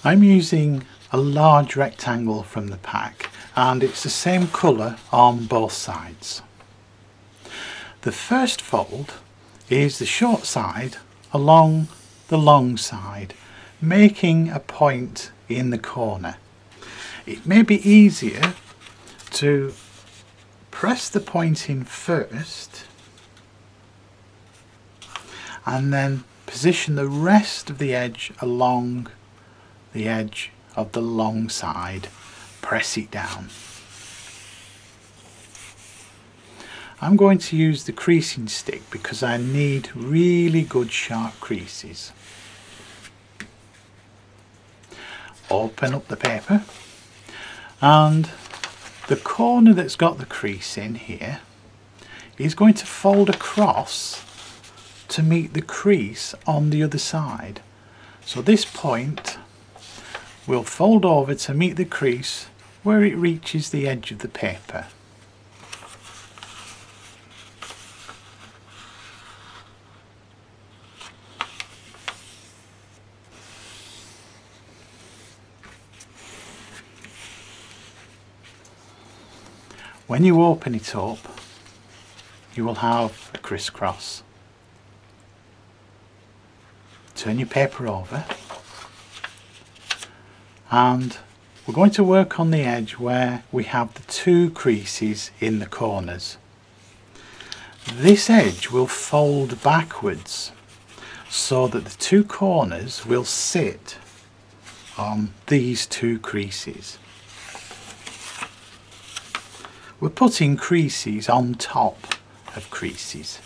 I'm using a large rectangle from the pack and it's the same colour on both sides. The first fold is the short side along the long side, making a point in the corner. It may be easier to press the point in first and then position the rest of the edge along the edge of the long side. Press it down. I'm going to use the creasing stick because I need really good sharp creases. Open up the paper and the corner that's got the crease in here is going to fold across to meet the crease on the other side. So this point will fold over to meet the crease where it reaches the edge of the paper. When you open it up, you will have a crisscross. Turn your paper over and we're going to work on the edge where we have the two creases in the corners. This edge will fold backwards so that the two corners will sit on these two creases. We're putting creases on top of creases.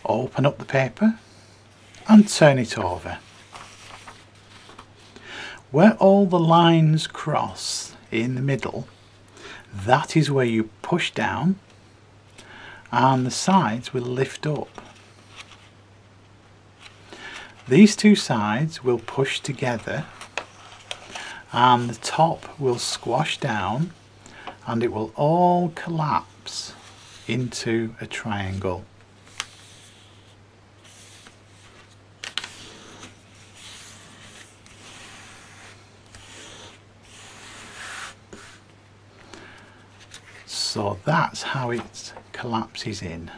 Open up the paper and turn it over. Where all the lines cross in the middle, that is where you push down and the sides will lift up. These two sides will push together and the top will squash down and it will all collapse into a triangle. So that's how it collapses in.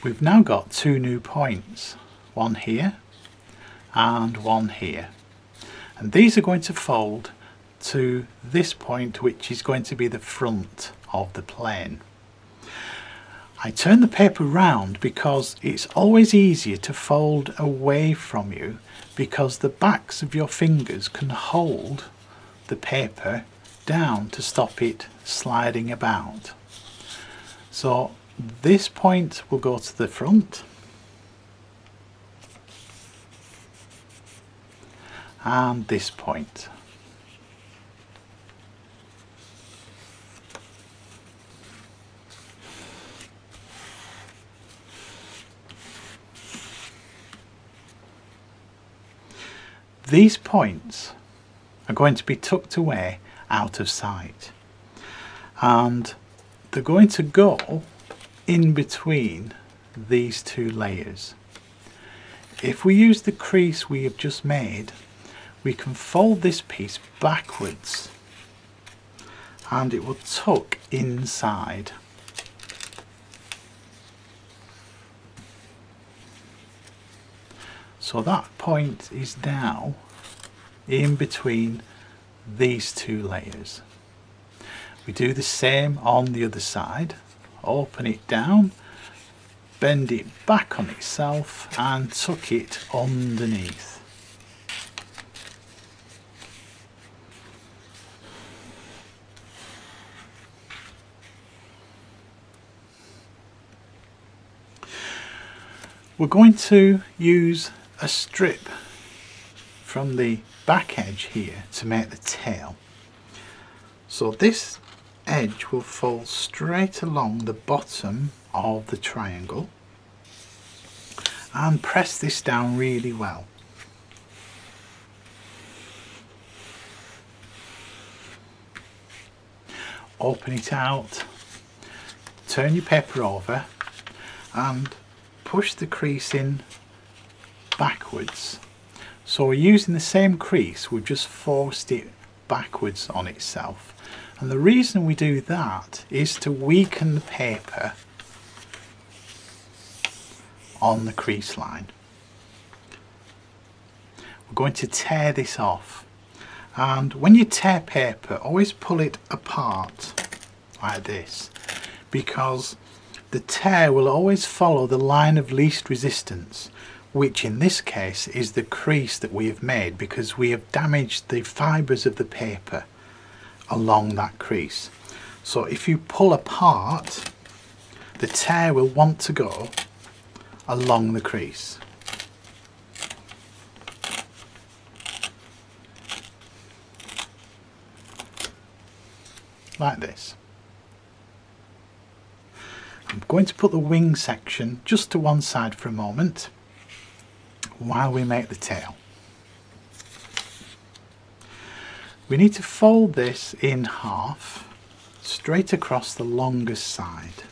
We've now got two new points, one here and one here. And these are going to fold to this point, which is going to be the front of the plane. I turn the paper round because it's always easier to fold away from you because the backs of your fingers can hold the paper down to stop it sliding about. So this point will go to the front and this point. These points are going to be tucked away out of sight and they're going to go in between these two layers. If we use the crease we have just made, we can fold this piece backwards and it will tuck inside. So that point is now in between these two layers. We do the same on the other side. Open it down, bend it back on itself and tuck it underneath. We're going to use a strip from the back edge here to make the tail. So this edge will fold straight along the bottom of the triangle and press this down really well. open it out, turn your paper over and push the crease in backwards. So we're using the same crease, we've just forced it backwards on itself. And the reason we do that is to weaken the paper on the crease line. We're going to tear this off, and when you tear paper, always pull it apart like this, because the tear will always follow the line of least resistance, which in this case is the crease that we have made, because we have damaged the fibres of the paper along that crease. So if you pull apart, the tear will want to go along the crease. Like this. I'm going to put the wing section just to one side for a moment while we make the tail. We need to fold this in half straight across the longest side.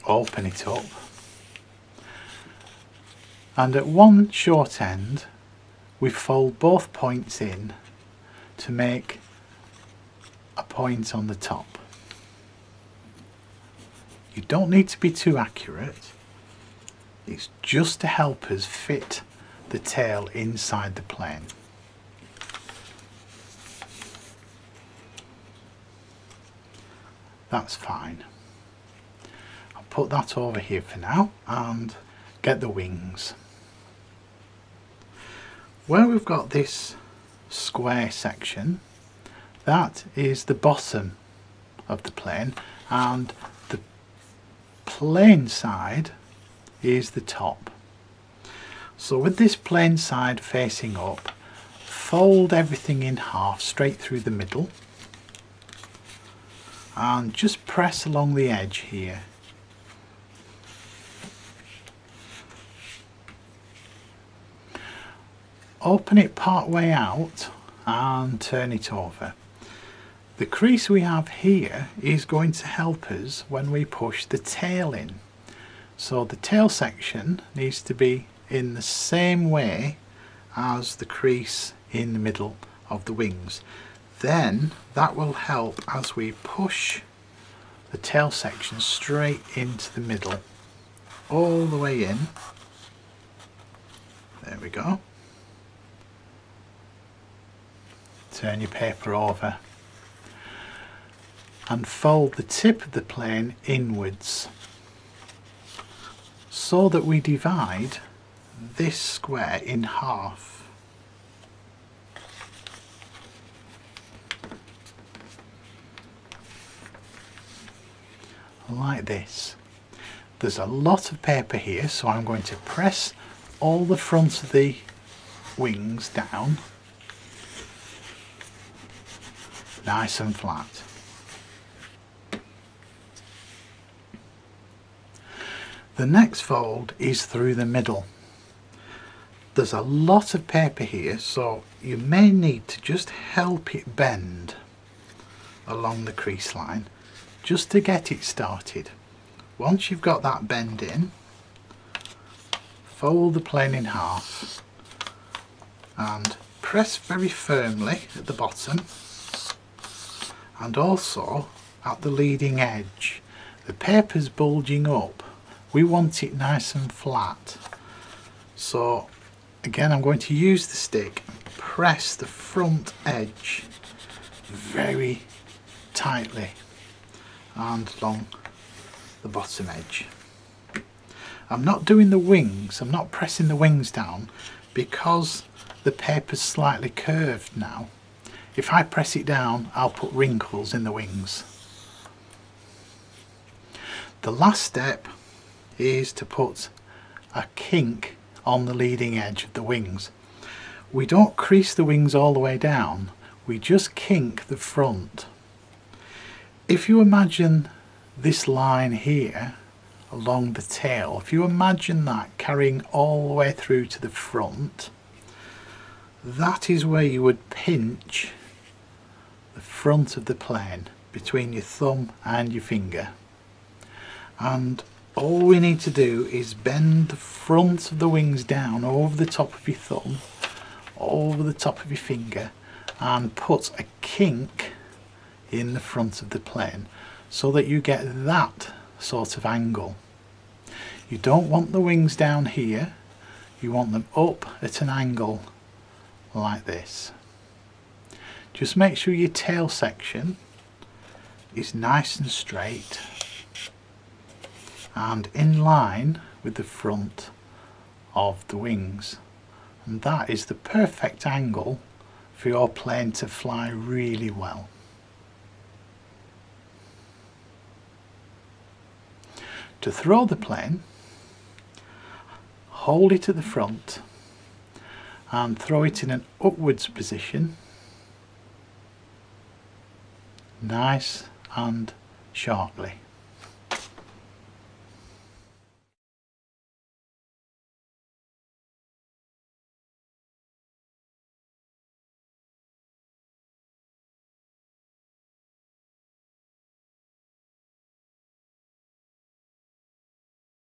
Open it up, and at one short end we fold both points in to make a point on the top. You don't need to be too accurate, it's just to help us fit the tail inside the plane. That's fine. I'll put that over here for now and get the wings. Where we've got this square section, that is the bottom of the plane, and the plain side is the top. So with this plain side facing up, fold everything in half straight through the middle and just press along the edge here. Open it part way out and turn it over. The crease we have here is going to help us when we push the tail in. So the tail section needs to be in the same way as the crease in the middle of the wings. Then that will help as we push the tail section straight into the middle, all the way in. There we go. Turn your paper over and fold the tip of the plane inwards so that we divide this square in half. Like this. There's a lot of paper here, so I'm going to press all the front of the wings down nice and flat. The next fold is through the middle. There's a lot of paper here, so you may need to just help it bend along the crease line just to get it started. Once you've got that bend in, fold the plane in half and press very firmly at the bottom and also at the leading edge. The paper's bulging up, we want it nice and flat. So again, I'm going to use the stick and press the front edge very tightly and along the bottom edge. I'm not doing the wings, I'm not pressing the wings down because the paper's slightly curved now. If I press it down, I'll put wrinkles in the wings. The last step is to put a kink on the leading edge of the wings. We don't crease the wings all the way down, we just kink the front. If you imagine this line here along the tail. If you imagine that carrying all the way through to the front, that is where you would pinch the front of the plane between your thumb and your finger. And all we need to do is bend the front of the wings down over the top of your thumb, over the top of your finger, and put a kink in the front of the plane so that you get that sort of angle. You don't want the wings down here, you want them up at an angle like this. Just make sure your tail section is nice and straight and in line with the front of the wings, and that is the perfect angle for your plane to fly really well. To throw the plane, hold it at the front and throw it in an upwards position, nice and sharply.